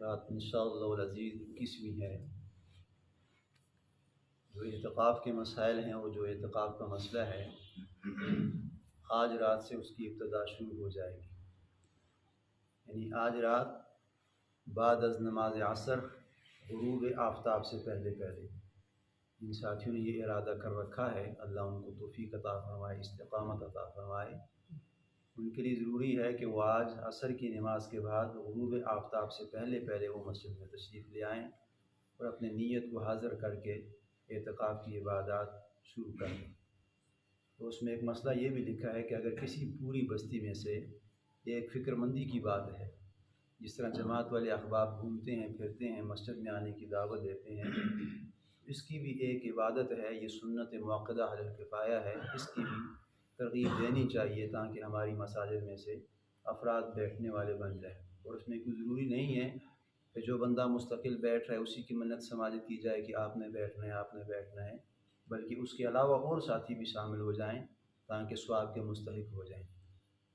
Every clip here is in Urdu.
رات انشاءاللہ العزیز 21ویں ہے۔ جو اعتکاف کے مسائل ہیں، وہ جو اعتکاف کا مسئلہ ہے، آج رات سے اس کی ابتدا شروع ہو جائے گی۔ یعنی آج رات بعد از نماز عصر غروب آفتاب سے پہلے جن ساتھیوں نے یہ ارادہ کر رکھا ہے، اللہ ان کو توفیق عطا فرمائے، استقامت عطا فرمائے۔ ان کے لیے ضروری ہے کہ وہ آج عصر کی نماز کے بعد غروب آفتاب سے پہلے وہ مسجد میں تشریف لے آئیں اور اپنے نیت کو حاضر کر کے اعتکاف کی عبادات شروع کر دیں۔ تو اس میں ایک مسئلہ یہ بھی لکھا ہے کہ اگر کسی پوری بستی میں سے، یہ ایک فکر مندی کی بات ہے، جس طرح جماعت والے احباب گھومتے ہیں پھرتے ہیں، مسجد میں آنے کی دعوت دیتے ہیں، اس کی بھی ایک عبادت ہے، یہ سنت موقدہ علی الکفایہ ہے، اس کی بھی ترغیب دینی چاہیے تاکہ ہماری مساجد میں سے افراد بیٹھنے والے بن جائیں۔ اور اس میں کوئی ضروری نہیں ہے کہ جو بندہ مستقل بیٹھ رہا ہے اسی کی منت سماجت کی جائے کہ آپ نے بیٹھنا ہے، آپ نے بیٹھنا ہے، بلکہ اس کے علاوہ اور ساتھی بھی شامل ہو جائیں تاکہ ثواب کے مستحق ہو جائیں۔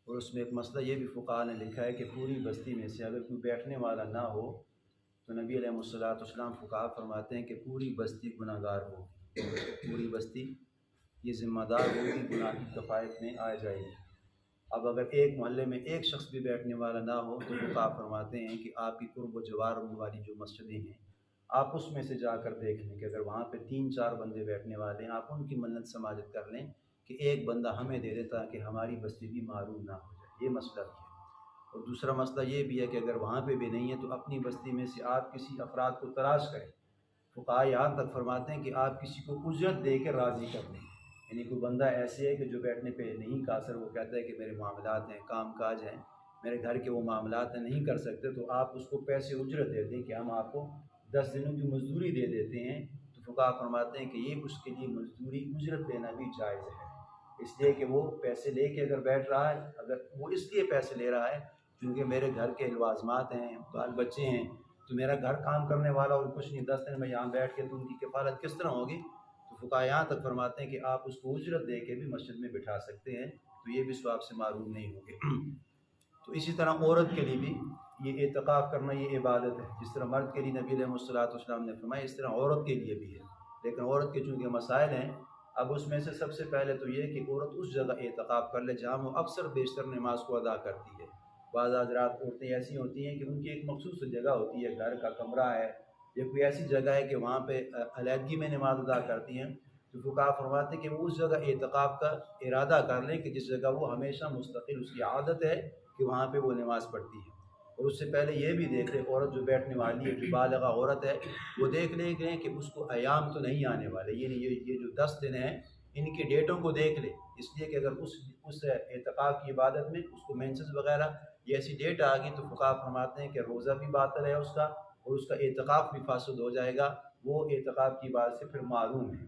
اور اس میں ایک مسئلہ یہ بھی فقہاء نے لکھا ہے کہ پوری بستی میں سے اگر کوئی بیٹھنے والا نہ ہو تو نبی علیہ الصلوۃ والسلام فقہاء فرماتے ہیں کہ پوری بستی گناہ گار ہوگی، پوری بستی یہ ذمہ دار ہوگی، گناہ کی کفایت میں آ جائے گی۔ اب اگر ایک محلے میں ایک شخص بھی بیٹھنے والا نہ ہو تو فقہاء فرماتے ہیں کہ آپ کی قرب و جوار والی جو مسجدیں ہیں، آپ اس میں سے جا کر دیکھ لیں کہ اگر وہاں پہ 3-4 بندے بیٹھنے والے ہیں، آپ ان کی منت سماجت کر لیں کہ ایک بندہ ہمیں دے دیتا کہ ہماری بستی بھی معروف نہ ہو جائے۔ یہ مسئلہ بھی ہے۔ اور دوسرا مسئلہ یہ بھی ہے کہ اگر وہاں پہ بھی نہیں ہے تو اپنی بستی میں سے آپ کسی افراد کو تلاش کریں۔ فقہاء یہاں تک فرماتے ہیں کہ آپ کسی کو اجرت دے کے راضی کر لیں۔ یعنی کوئی بندہ ایسے ہے کہ جو بیٹھنے پہ نہیں قاصر، وہ کہتا ہے کہ میرے معاملات ہیں، کام کاج ہیں، میرے گھر کے وہ معاملات ہیں، نہیں کر سکتے، تو آپ اس کو پیسے اجرت دے دیں کہ ہم آپ کو 10 دنوں کی مزدوری دے دیتے ہیں۔ تو فقہاء فرماتے ہیں کہ یہ اس کے لیے مزدوری اجرت دینا بھی جائز ہے، اس لیے کہ وہ پیسے لے کے اگر بیٹھ رہا ہے، اگر وہ اس لیے پیسے لے رہا ہے کیونکہ میرے گھر کے لوازمات ہیں، بال بچے ہیں، تو میرا گھر کام کرنے والا اور کچھ نہیں، 10 دن میں یہاں بیٹھ کے تو ان کی کفالت کس طرح ہوگی؟ تو فقہاء یہاں تک فرماتے ہیں کہ آپ اس کو اجرت دے کے بھی مسجد میں بٹھا سکتے ہیں، تو یہ بھی ثواب سے معروم نہیں ہوں گے۔ تو اسی طرح عورت کے لیے بھی یہ اعتکاف کرنا یہ عبادت ہے، جس طرح مرد کے لیے نبی علیہ الصلوۃ والسلام نے فرمایا، اس طرح عورت کے لیے بھی ہے۔ لیکن عورت کے چونکہ مسائل ہیں، اب اس میں سے سب سے پہلے تو یہ کہ عورت اس جگہ اعتکاف کر لے جہاں وہ اکثر بیشتر نماز کو ادا کرتی ہے۔ بعض حضرات عورتیں ایسی ہوتی ہیں کہ ان کی ایک مخصوص جگہ ہوتی ہے، گھر کا کمرہ ہے یا کوئی ایسی جگہ ہے کہ وہاں پہ علیحدگی میں نماز ادا کرتی ہیں، تو فقہاء فرماتے ہیں کہ وہ اس جگہ اعتکاف کا ارادہ کر لیں کہ جس جگہ وہ ہمیشہ مستقل اس کی عادت ہے کہ وہاں پہ وہ نماز پڑھتی ہے۔ اور اس سے پہلے یہ بھی دیکھ لیں، عورت جو بیٹھنے والی ہے، جو بالغہ عورت ہے، وہ دیکھ لیں کہ اس کو ایام تو نہیں آنے والے، یعنی یہ جو 10 دن ہیں ان کی ڈیٹوں کو دیکھ لیں، اس لیے کہ اگر اس اعتکاف کی عبادت میں اس کو مینسز وغیرہ یہ ایسی ڈیٹ آ گئی تو فقہاء فرماتے ہیں کہ روزہ بھی باطل ہے اس کا، اور اس کا اعتکاف بھی فاسد ہو جائے گا، وہ اعتکاف کی بات سے پھر معروم ہے۔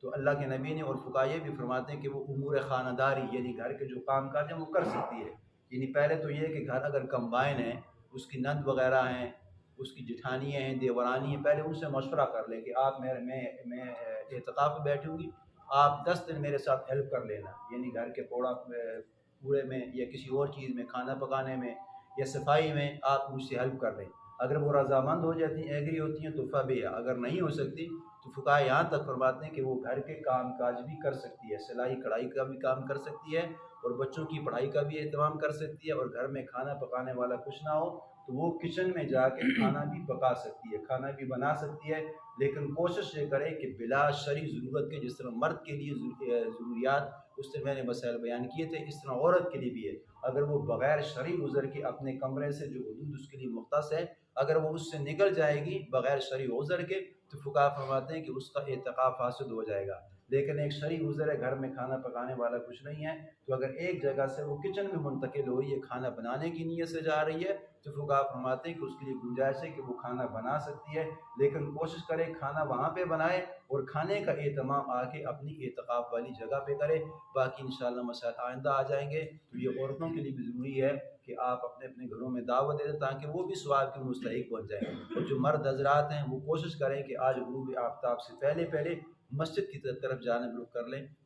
تو اللہ کے نبی نے اور فقہاء یہ بھی فرماتے ہیں کہ وہ امور خانہ داری، یعنی گھر کے جو کام کاج ہیں وہ کر سکتی ہے۔ یعنی پہلے تو یہ کہ گھر اگر کمبائن ہے، اس کی نند وغیرہ ہیں، اس کی جٹھانیاں ہیں، دیورانی ہیں، پہلے ان سے مشورہ کر لے کہ آپ میں اعتکاف میں بیٹھوں گی، آپ 10 دن میرے ساتھ ہیلپ کر لینا، یعنی گھر کے کوڑے میں یا کسی اور چیز میں، کھانا پکانے میں یا صفائی میں آپ مجھ سے ہیلپ کر لیں۔ اگر وہ رضامند ہو جاتی ہیں، ایگری ہوتی ہیں تو فبیہ، اگر نہیں ہو سکتی تو فقہاء یہاں تک فرماتے ہیں کہ وہ گھر کے کام کاج بھی کر سکتی ہے، سلائی کڑھائی کا بھی کام کر سکتی ہے اور بچوں کی پڑھائی کا بھی اہتمام کر سکتی ہے، اور گھر میں کھانا پکانے والا کچھ نہ ہو تو وہ کچن میں جا کے کھانا بھی پکا سکتی ہے، کھانا بھی بنا سکتی ہے، لیکن کوشش یہ کرے کہ بلا شرعی ضرورت کے، جس طرح مرد کے لیے ضروریات اس سے میں نے مسائل بیان کیے تھے، اس طرح عورت کے لیے بھی ہے۔ اگر وہ بغیر شرعی عذر کے اپنے کمرے سے جو حدود اس کے لیے مختص ہے، اگر وہ اس سے نکل جائے گی بغیر شرعی عذر کے تو فقہاء فرماتے ہیں کہ اس کا اعتکاف فاسد ہو جائے گا۔ لیکن ایک شرعی عذر ہے، گھر میں کھانا پکانے والا کچھ نہیں ہے، تو اگر ایک جگہ سے وہ کچن میں منتقل ہو رہی ہے، کھانا بنانے کی نیت سے جا رہی ہے، تو فقہاء فرماتے ہیں کہ اس کے لیے گنجائش ہے کہ وہ کھانا بنا سکتی ہے، لیکن کوشش کرے کھانا وہاں پہ بنائے اور کھانے کا اہتمام آ کے اپنی اعتکاف والی جگہ پہ کرے۔ باقی انشاءاللہ مسائل آئندہ آ جائیں گے۔ تو یہ عورتوں کے لیے بھی ضروری ہے کہ آپ اپنے اپنے گھروں میں دعوت دے دیں تاکہ وہ بھی ثواب کے مستحق بن جائیں، اور جو مرد حضرات ہیں وہ کوشش کریں کہ آج غروب آفتاب سے پہلے مسجد کی طرف جانب رخ کر لیں۔